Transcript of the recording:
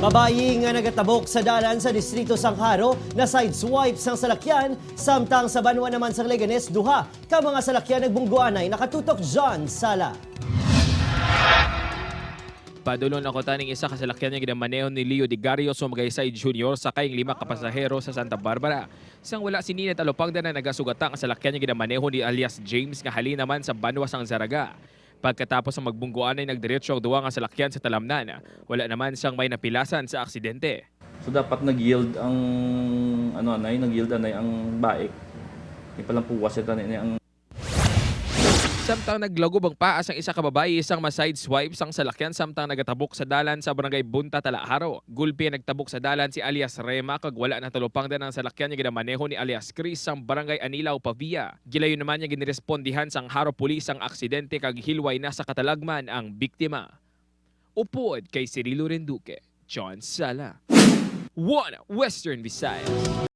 Babayi nga nagatabok sa dalan sa distrito Sangharo na side swipe sang salakyan, samtang sa Banwa naman sa Leganes, duha ka mga salakyan nagbungguanay nakatutok John Sala. Padulong na ko taning isa kasalakyan niya ginamaneho ni Leo Digario Sumagaysay Jr. sa kayong 5 kapasahero sa Santa Barbara. Sang wala si Nina Talupagda na nagasugata ang kasalakyan niya ginamaneho ni alias James nga hali naman sa Banwa sang Zaraga. Pagkatapos ng magbungguan ay nagdiretso ang duwa nga salakyan sa talamnan. Wala naman siyang may napilasan sa aksidente. So dapat nag-yield ang nag-yield ang bike. Di pa lang puwas ito ang Samtang naglagob ang paas ang isa ka babae isang ma-side swipe sang salakyan samtang nagatabok sa dalan sa barangay Bunta, Talaharo. Gulpi nagtabok sa dalan si alias Rema kag wala na talupang din ang salakyan niya ginamaneho ni alias Chris sang barangay Anilaw, Pavia. Gilayon naman niya ginirespondihan sang Haro Police ang aksidente kag hilway na sa katalagman ang biktima. Upod kay Cirilo Renduque, John Sala. One Western Visayas.